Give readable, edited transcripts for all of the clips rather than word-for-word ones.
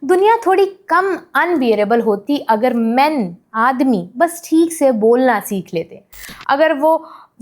दुनिया थोड़ी कम अनबियरेबल होती अगर मेन आदमी बस ठीक से बोलना सीख लेते। अगर वो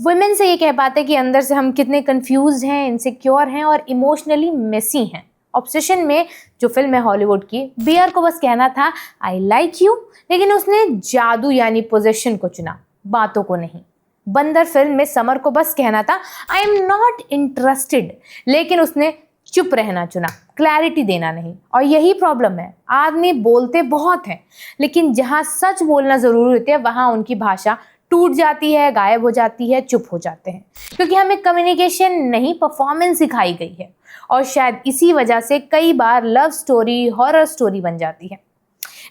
वुमेन से ये कह पाते कि अंदर से हम कितने कंफ्यूज हैं, इनसिक्योर हैं और इमोशनली मेसी हैं। ऑब्सेशन में जो फिल्म है हॉलीवुड की, बियर को बस कहना था आई लाइक यू, लेकिन उसने जादू यानी पोजेशन को चुना, बातों को नहीं। बंदर फिल्म में समर को बस कहना था आई एम नॉट इंटरेस्टेड, लेकिन उसने चुप रहना चुना, क्लैरिटी देना नहीं। और यही प्रॉब्लम है, आदमी बोलते बहुत हैं, लेकिन जहाँ सच बोलना ज़रूरी होती है वहाँ उनकी भाषा टूट जाती है, गायब हो जाती है, चुप हो जाते हैं, क्योंकि हमें कम्युनिकेशन नहीं परफॉर्मेंस सिखाई गई है। और शायद इसी वजह से कई बार लव स्टोरी हॉरर स्टोरी बन जाती है।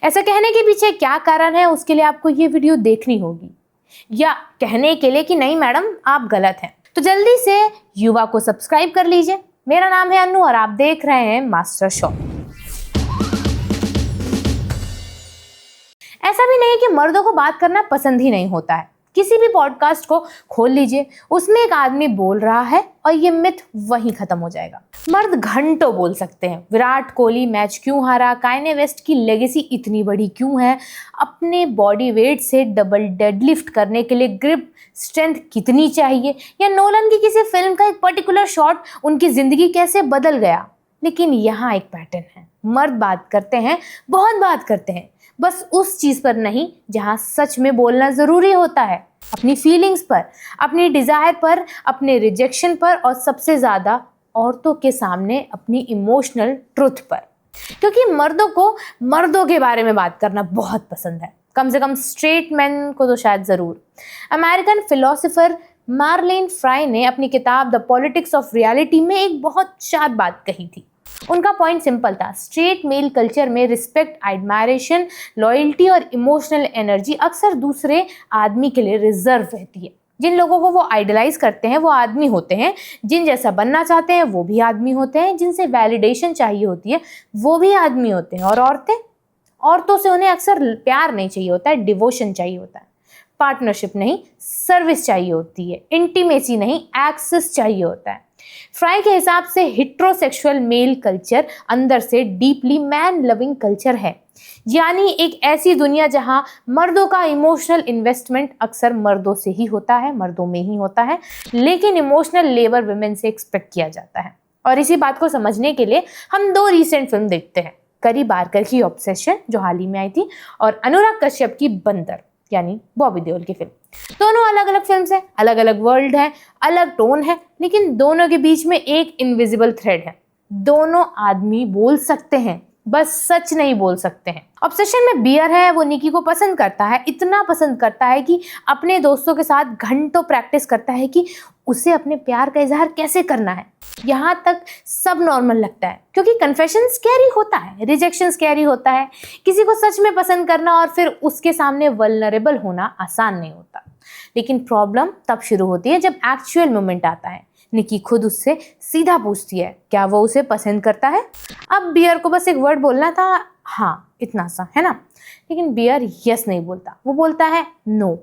ऐसा कहने के पीछे क्या कारण है, उसके लिए आपको ये वीडियो देखनी होगी, या कहने के लिए कि नहीं मैडम आप गलत हैं। तो जल्दी से युवा को सब्सक्राइब कर लीजिए। मेरा नाम है अन्नू और आप देख रहे हैं मास्टर शो। ऐसा भी नहीं कि मर्दों को बात करना पसंद ही नहीं होता है। किसी भी पॉडकास्ट को खोल लीजिए, उसमें एक आदमी बोल रहा है और ये मिथ वहीं खत्म हो जाएगा। मर्द घंटों बोल सकते हैं, विराट कोहली मैच क्यों हारा, कायने वेस्ट की लेगेसी इतनी बड़ी क्यों है, अपने बॉडी वेट से डबल डेडलिफ्ट करने के लिए ग्रिप स्ट्रेंथ कितनी चाहिए, या नोलन की किसी फिल्म का एक पर्टिकुलर शॉट उनकी जिंदगी कैसे बदल गया। लेकिन यहाँ एक पैटर्न है, मर्द बात करते हैं, बहुत बात करते हैं, बस उस चीज़ पर नहीं जहाँ सच में बोलना ज़रूरी होता है। अपनी फीलिंग्स पर, अपनी डिज़ायर पर, अपने रिजेक्शन पर, और सबसे ज़्यादा औरतों के सामने अपनी इमोशनल ट्रुथ पर। क्योंकि मर्दों को मर्दों के बारे में बात करना बहुत पसंद है, कम से कम स्ट्रेट मैन को तो शायद ज़रूर। अमेरिकन फिलोसोफर मार्लेन फ्राई ने अपनी किताब द पॉलिटिक्स ऑफ रियलिटी में एक बहुत शार्प बात कही थी। उनका पॉइंट सिंपल था, स्ट्रेट मेल कल्चर में रिस्पेक्ट, एडमायरेशन, लॉयल्टी और इमोशनल एनर्जी अक्सर दूसरे आदमी के लिए रिजर्व रहती है। जिन लोगों को वो आइडलाइज करते हैं वो आदमी होते हैं, जिन जैसा बनना चाहते हैं वो भी आदमी होते हैं, जिनसे वैलिडेशन चाहिए होती है वो भी आदमी होते हैं। और औरतों से उन्हें अक्सर प्यार नहीं चाहिए होता है, डिवोशन चाहिए होता है, पार्टनरशिप नहीं सर्विस चाहिए होती है, इंटीमेसी नहीं एक्सेस चाहिए होता है। फ्राई के हिसाब से हेटेरोसेक्सुअल मेल कल्चर अंदर से डीपली मैन लविंग कल्चर है, यानी एक ऐसी दुनिया जहां मर्दों का इमोशनल इन्वेस्टमेंट अक्सर मर्दों से ही होता है, मर्दों में ही होता है, लेकिन इमोशनल लेबर वुमेन से एक्सपेक्ट किया जाता है। और इसी बात को समझने के लिए हम दो रीसेंट फिल्म देखते हैं, करी बारकर की ऑब्सेशन जो हाल ही में आई थी, और अनुराग कश्यप की बंदर यानी बॉबी देओल की फिल्म। दोनों अलग अलग फिल्म्स हैं, अलग अलग वर्ल्ड है, अलग टोन है, लेकिन दोनों के बीच में एक इनविजिबल थ्रेड है, दोनों आदमी बोल सकते हैं, बस सच नहीं बोल सकते हैं। ऑब्सेशन में बियर है, वो निकी को पसंद करता है, इतना पसंद करता है कि अपने दोस्तों के साथ घंटों प्रैक्टिस करता है कि उसे अपने प्यार का इजहार कैसे करना है। यहाँ तक सब नॉर्मल लगता है, क्योंकि कन्फेशन स्कैरी होता है, रिजेक्शन स्कैरी होता है, किसी को सच में पसंद करना और फिर उसके सामने वल्नरेबल होना आसान नहीं होता। लेकिन प्रॉब्लम तब शुरू होती है जब एक्चुअल मोमेंट आता है। निकी खुद उससे सीधा पूछती है क्या वो उसे पसंद करता है। अब बियर को बस एक वर्ड बोलना था, हाँ इतना सा है ना, लेकिन बियर यस नहीं बोलता, वो बोलता है नो।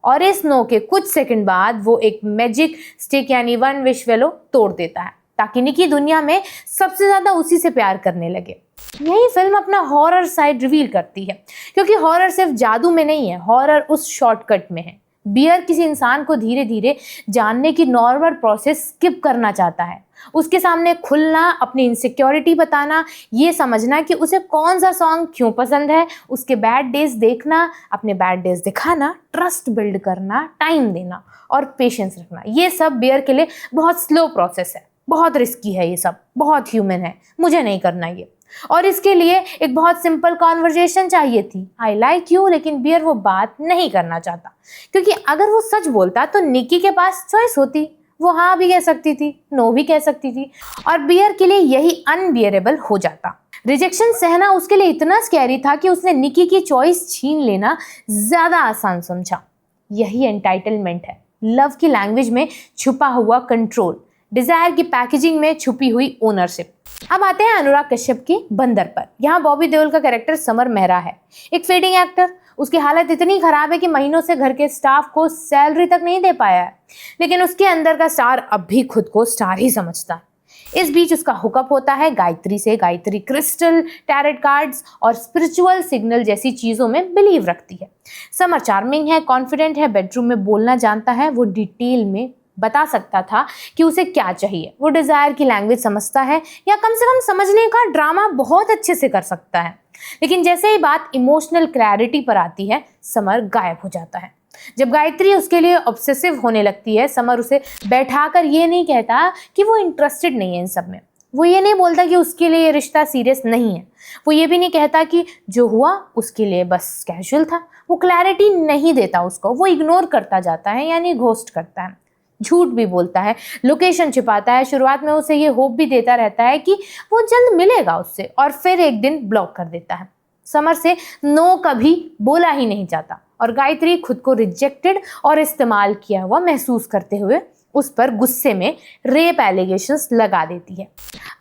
और इस नो के कुछ सेकंड बाद वो एक मैजिक स्टिक यानी वन विश वेलो तोड़ देता है, ताकि निकी दुनिया में सबसे ज्यादा उसी से प्यार करने लगे। यही फिल्म अपना हॉरर साइड रिवील करती है, क्योंकि हॉरर सिर्फ जादू में नहीं है, हॉरर उस शॉर्टकट में है। बियर किसी इंसान को धीरे धीरे जानने की नॉर्मल प्रोसेस स्किप करना चाहता है, उसके सामने खुलना, अपनी इनसिक्योरिटी बताना, ये समझना कि उसे कौन सा सॉन्ग क्यों पसंद है, उसके बैड डेज देखना, अपने बैड डेज दिखाना, ट्रस्ट बिल्ड करना, टाइम देना और पेशेंस रखना। ये सब बियर के लिए बहुत स्लो प्रोसेस है, बहुत रिस्की है, ये सब बहुत ह्यूमन है, मुझे नहीं करना ये। और इसके लिए एक बहुत सिंपल कॉन्वर्जेशन चाहिए थी, आई लाइक यू, लेकिन बियर वो बात नहीं करना चाहता, क्योंकि अगर वो सच बोलता तो निकी के पास चॉइस होती, वो हाँ भी कह सकती थी, नो भी कह सकती थी, और बियर के लिए यही अनबियरेबल हो जाता। रिजेक्शन सहना उसके लिए इतना स्कैरी था कि उसने निकी की चॉइस छीन लेना ज्यादा आसान समझा। यही एंटाइटलमेंट है, लव की लैंग्वेज में छुपा हुआ कंट्रोल, डिजायर की पैकेजिंग में छुपी हुई ओनरशिप। अब आते हैं अनुराग कश्यप की बंदर पर। यहाँ बॉबी देओल का कैरेक्टर समर मेहरा है, एक फेडिंग एक्टर। उसकी हालत इतनी खराब है कि महीनों से घर के स्टाफ को सैलरी तक नहीं दे पाया है, लेकिन उसके अंदर का स्टार अब भी खुद को स्टार ही समझता है। इस बीच उसका हुकअप होता है गायत्री से। गायत्री क्रिस्टल, टैरेट कार्ड्स और स्पिरिचुअल सिग्नल जैसी चीज़ों में बिलीव रखती है। समर चार्मिंग है, कॉन्फिडेंट है, बेडरूम में बोलना जानता है। वो डिटेल में बता सकता था कि उसे क्या चाहिए। वो डिज़ायर की लैंग्वेज समझता है, या कम से कम समझने का ड्रामा बहुत अच्छे से कर सकता है। लेकिन जैसे ही बात इमोशनल क्लैरिटी पर आती है, समर गायब हो जाता है। जब गायत्री उसके लिए ऑब्सेसिव होने लगती है, समर उसे बैठाकर ये नहीं कहता कि वो इंटरेस्टेड नहीं है इन सब में। वो ये नहीं बोलता कि उसके लिए ये रिश्ता सीरियस नहीं है। वो ये भी नहीं कहता कि जो हुआ उसके लिए बस कैजुअल था। वो क्लैरिटी नहीं देता उसको, वो इग्नोर करता जाता है, यानी घोस्ट करता है, झूठ भी बोलता है, लोकेशन छिपाता है। शुरुआत में उसे ये होप भी देता रहता है कि वो जल्द मिलेगा उससे, और फिर एक दिन ब्लॉक कर देता है। समर से नो कभी बोला ही नहीं जाता, और गायत्री खुद को रिजेक्टेड और इस्तेमाल किया हुआ महसूस करते हुए उस पर गुस्से में रेप एलिगेशंस लगा देती है।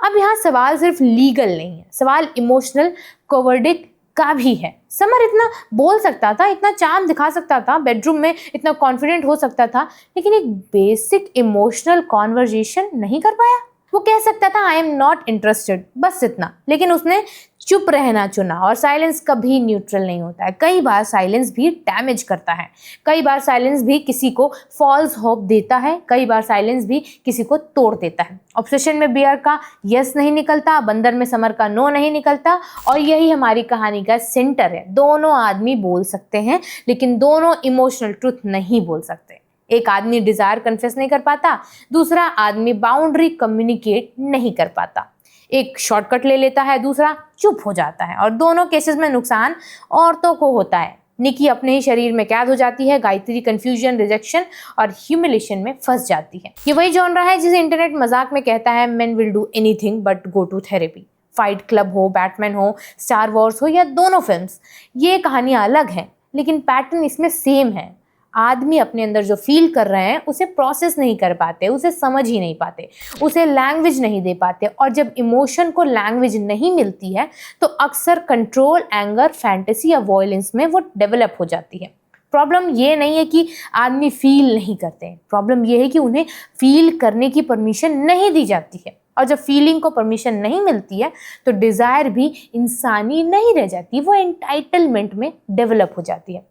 अब यहाँ सवाल सिर्फ लीगल नहीं है, सवाल इमोशनल कोवर्डिक का भी है। समर इतना बोल सकता था, इतना चार्म दिखा सकता था, बेडरूम में इतना कॉन्फिडेंट हो सकता था, लेकिन एक बेसिक इमोशनल कॉन्वर्जेशन नहीं कर पाया। वो कह सकता था आई एम नॉट इंटरेस्टेड, बस इतना, लेकिन उसने चुप रहना चुना। और साइलेंस कभी न्यूट्रल नहीं होता है। कई बार साइलेंस भी डैमेज करता है, कई बार साइलेंस भी किसी को फॉल्स होप देता है, कई बार साइलेंस भी किसी को तोड़ देता है। ऑब्सेशन में बियर का यस नहीं निकलता, बंदर में समर का नो नहीं निकलता, और यही हमारी कहानी का सेंटर है। दोनों आदमी बोल सकते हैं, लेकिन दोनों इमोशनल ट्रुथ नहीं बोल सकते। एक आदमी डिजायर कन्फेस नहीं कर पाता, दूसरा आदमी बाउंड्री कम्युनिकेट नहीं कर पाता। एक शॉर्टकट ले लेता है, दूसरा चुप हो जाता है, और दोनों केसेस में नुकसान औरतों को होता है। निकी अपने ही शरीर में कैद हो जाती है, गायत्री कंफ्यूजन, रिजेक्शन और ह्यूमिलेशन में फंस जाती है। ये वही जॉनरा है जिसे इंटरनेट मजाक में कहता है men will do anything but go to therapy. Fight Club हो, बैटमैन हो, स्टार वॉर्स हो, या दोनों फिल्म्स, ये कहानियां अलग हैं, लेकिन पैटर्न इसमें सेम है। आदमी अपने अंदर जो फील कर रहे हैं उसे प्रोसेस नहीं कर पाते, उसे समझ ही नहीं पाते, उसे लैंग्वेज नहीं दे पाते, और जब इमोशन को लैंग्वेज नहीं मिलती है तो अक्सर कंट्रोल, एंगर, फैंटेसी या वॉयलेंस में वो डेवलप हो जाती है। प्रॉब्लम ये नहीं है कि आदमी फील नहीं करते, प्रॉब्लम ये है कि उन्हें फील करने की परमिशन नहीं दी जाती है। और जब फीलिंग को परमिशन नहीं मिलती है तो डिज़ायर भी इंसानी नहीं रह जाती, वो एंटाइटलमेंट में डेवलप हो जाती है।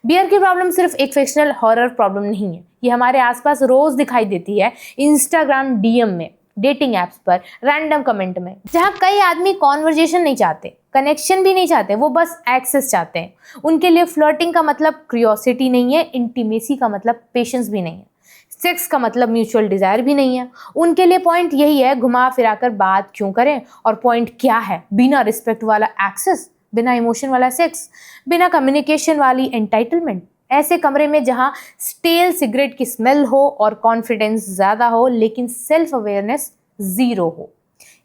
बियर की प्रॉब्लम सिर्फ एक फिक्शनल हॉरर प्रॉब्लम नहीं है, ये हमारे आसपास रोज दिखाई देती है। इंस्टाग्राम डीएम में, डेटिंग एप्स पर, रैंडम कमेंट में, जहाँ कई आदमी कॉन्वर्जेशन नहीं चाहते, कनेक्शन भी नहीं चाहते, वो बस एक्सेस चाहते हैं। उनके लिए फ्लर्टिंग का मतलब क्यूरियोसिटी नहीं है, इंटीमेसी का मतलब पेशेंस भी नहीं है, सेक्स का मतलब म्यूचुअल डिजायर भी नहीं है। उनके लिए पॉइंट यही है, घुमा फिराकर बात क्यों करें, और पॉइंट क्या है, बिना रिस्पेक्ट वाला एक्सेस, बिना इमोशन वाला सेक्स, बिना कम्युनिकेशन वाली एंटाइटलमेंट, ऐसे कमरे में जहां स्टेल सिगरेट की स्मेल हो और कॉन्फिडेंस ज़्यादा हो लेकिन सेल्फ अवेयरनेस ज़ीरो हो।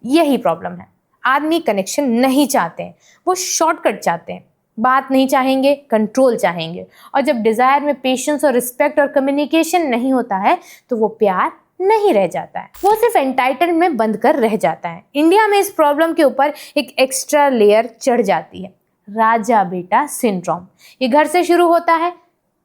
यही प्रॉब्लम है। आदमी कनेक्शन नहीं चाहते हैं, वो शॉर्टकट चाहते हैं। बात नहीं चाहेंगे, कंट्रोल चाहेंगे, और जब डिज़ायर में पेशेंस और रिस्पेक्ट और कम्युनिकेशन नहीं होता है तो वो प्यार नहीं रह जाता है, वो सिर्फ एंटाइटल में बंद कर रह जाता है। इंडिया में इस प्रॉब्लम के ऊपर एक एक्स्ट्रा लेयर चढ़ जाती है, राजा बेटा सिंड्रोम। ये घर से शुरू होता है,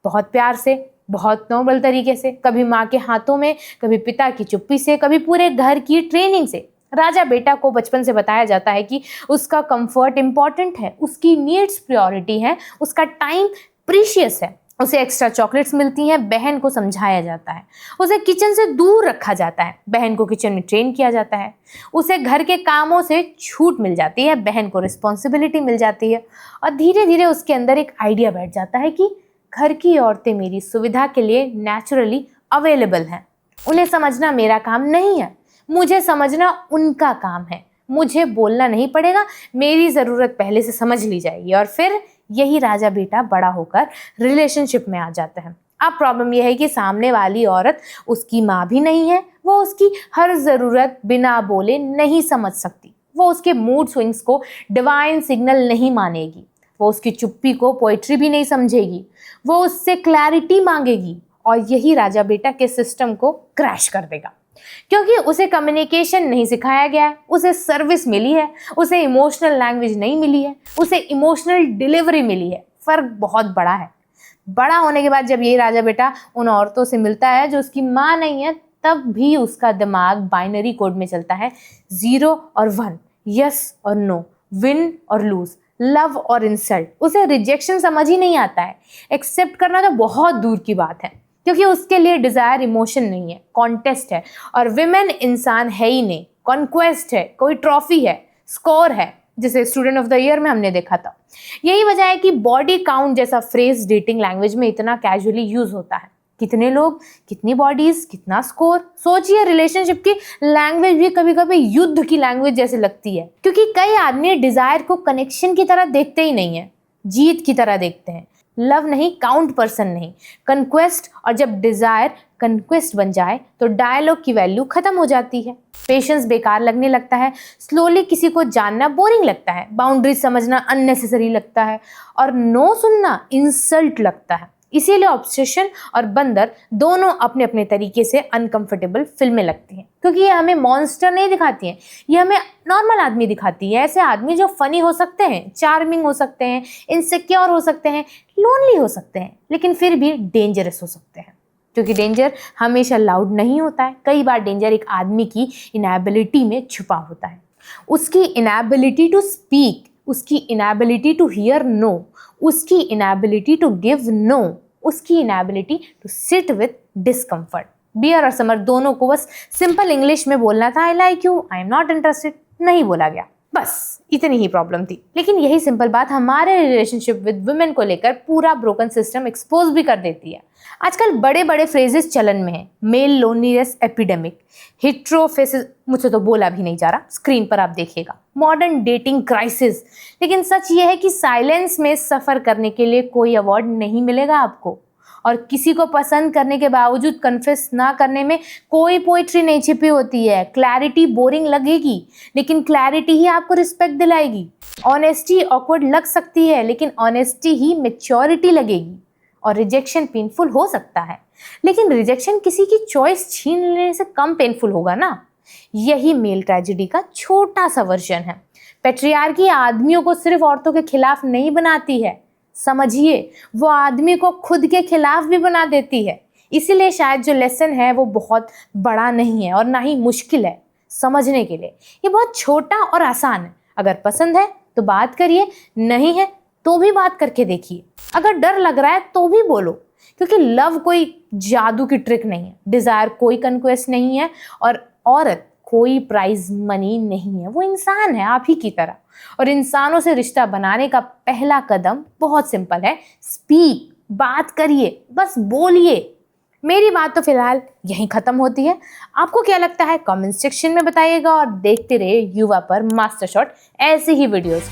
बहुत प्यार से, बहुत नॉर्मल तरीके से, कभी माँ के हाथों में, कभी पिता की चुप्पी से, कभी पूरे घर की ट्रेनिंग से। राजा बेटा को बचपन से बताया जाता है कि उसका कंफर्ट इंपॉर्टेंट है, उसकी नीड्स प्रायोरिटी है, उसका टाइम प्रीशियस है। उसे एक्स्ट्रा चॉकलेट्स मिलती हैं, बहन को समझाया जाता है। उसे किचन से दूर रखा जाता है, बहन को किचन में ट्रेन किया जाता है। उसे घर के कामों से छूट मिल जाती है, बहन को रिस्पॉन्सिबिलिटी मिल जाती है। और धीरे धीरे उसके अंदर एक आइडिया बैठ जाता है कि घर की औरतें मेरी सुविधा के लिए नेचुरली अवेलेबल हैं, उन्हें समझना मेरा काम नहीं है, मुझे समझना उनका काम है। मुझे बोलना नहीं पड़ेगा, मेरी ज़रूरत पहले से समझ ली जाएगी। और फिर यही राजा बेटा बड़ा होकर रिलेशनशिप में आ जाता है। अब प्रॉब्लम यह है कि सामने वाली औरत उसकी माँ भी नहीं है, वो उसकी हर ज़रूरत बिना बोले नहीं समझ सकती, वो उसके मूड स्विंग्स को डिवाइन सिग्नल नहीं मानेगी, वो उसकी चुप्पी को पोइट्री भी नहीं समझेगी, वो उससे क्लैरिटी मांगेगी, और यही राजा बेटा के सिस्टम को क्रैश कर देगा। क्योंकि उसे कम्युनिकेशन नहीं सिखाया गया है, उसे सर्विस मिली है, उसे इमोशनल लैंग्वेज नहीं मिली है, उसे इमोशनल डिलीवरी मिली है। फर्क बहुत बड़ा है। बड़ा होने के बाद जब ये राजा बेटा उन औरतों से मिलता है जो उसकी माँ नहीं है, तब भी उसका दिमाग बाइनरी कोड में चलता है, 0 और 1, यस और नो, विन और लूज, लव और इंसल्ट। उसे रिजेक्शन समझ ही नहीं आता है। एक्सेप्ट करना तो बहुत दूर की बात है, क्योंकि उसके लिए डिजायर इमोशन नहीं है, कॉन्टेस्ट है। और विमेन इंसान है ही नहीं, कॉन्क्वेस्ट है, कोई ट्रॉफी है, स्कोर है, जिसे स्टूडेंट ऑफ द ईयर में हमने देखा था। यही वजह है कि बॉडी काउंट जैसा फ्रेज डेटिंग लैंग्वेज में इतना कैजुअली यूज होता है। कितने लोग, कितनी बॉडीज, कितना स्कोर। सोचिए, रिलेशनशिप की लैंग्वेज भी कभी कभी युद्ध की लैंग्वेज जैसे लगती है, क्योंकि कई आदमी डिजायर को कनेक्शन की तरह देखते ही नहीं है, जीत की तरह देखते हैं। लव नहीं, काउंट पर्सन नहीं, कंक्वेस्ट। और जब डिजायर कंक्वेस्ट बन जाए तो डायलॉग की वैल्यू खत्म हो जाती है। पेशेंस बेकार लगने लगता है, स्लोली किसी को जानना बोरिंग लगता है, बाउंड्री समझना अननेसेसरी लगता है, और नो सुनना इंसल्ट लगता है। इसीलिए ऑब्सेशन और बंदर दोनों अपने अपने तरीके से अनकंफर्टेबल फिल्में लगती हैं, क्योंकि ये हमें मॉन्स्टर नहीं दिखाती हैं, ये हमें नॉर्मल आदमी दिखाती है। ऐसे आदमी जो फनी हो सकते हैं, चार्मिंग हो सकते हैं, इनसिक्योर हो सकते हैं, लोनली हो सकते हैं, लेकिन फिर भी डेंजरस हो सकते हैं, क्योंकि डेंजर हमेशा लाउड नहीं होता है। कई बार डेंजर एक आदमी की इनएबिलिटी में छुपा होता है, उसकी इनएबिलिटी टू स्पीक, उसकी इनएबिलिटी टू हियर नो, उसकी इनएबिलिटी टू गिव नो, उसकी inability to sit with discomfort. Bear और समर दोनों को बस सिंपल इंग्लिश में बोलना था, I like you, I am not interested, नहीं बोला गया, बस इतनी ही प्रॉब्लम थी। लेकिन यही सिंपल बात हमारे रिलेशनशिप विद वुमेन को लेकर पूरा ब्रोकन सिस्टम एक्सपोज भी कर देती है। आजकल बड़े बड़े फ्रेजेस चलन में हैं, मेल लोनलीनेस एपिडेमिक, हिट्रोफेसिस, मुझसे तो बोला भी नहीं जा रहा, स्क्रीन पर आप देखिएगा, मॉडर्न डेटिंग क्राइसिस। लेकिन सच ये है कि साइलेंस में सफ़र करने के लिए कोई अवार्ड नहीं मिलेगा आपको, और किसी को पसंद करने के बावजूद कन्फेस ना करने में कोई पोइट्री नहीं छिपी होती है। क्लैरिटी बोरिंग लगेगी, लेकिन क्लैरिटी ही आपको रिस्पेक्ट दिलाएगी। ऑनेस्टी ऑकवर्ड लग सकती है, लेकिन ऑनेस्टी ही मैच्योरिटी लगेगी। और रिजेक्शन पेनफुल हो सकता है, लेकिन रिजेक्शन किसी की चॉइस छीन लेने से कम पेनफुल होगा ना। यही मेल ट्रेजेडी का छोटा सा वर्जन है। पैट्रियार्की आदमियों को सिर्फ औरतों के खिलाफ नहीं बनाती है, समझिए, वो आदमी को खुद के खिलाफ भी बना देती है। इसीलिए शायद जो लेसन है वो बहुत बड़ा नहीं है और ना ही मुश्किल है समझने के लिए। ये बहुत छोटा और आसान है। अगर पसंद है तो बात करिए, नहीं है तो भी बात करके देखिए। अगर डर लग रहा है तो भी बोलो, क्योंकि लव कोई जादू की ट्रिक नहीं है, डिजायर कोई कंक्वेस्ट नहीं है, और औरत कोई प्राइज मनी नहीं है। वो इंसान है आप ही की तरह, और इंसानों से रिश्ता बनाने का पहला कदम बहुत सिंपल है, स्पीक, बात करिए, बस बोलिए। मेरी बात तो फिलहाल यहीं खत्म होती है। आपको क्या लगता है कमेंट सेक्शन में बताइएगा, और देखते रहिए युवा पर मास्टर शॉट ऐसे ही वीडियोस।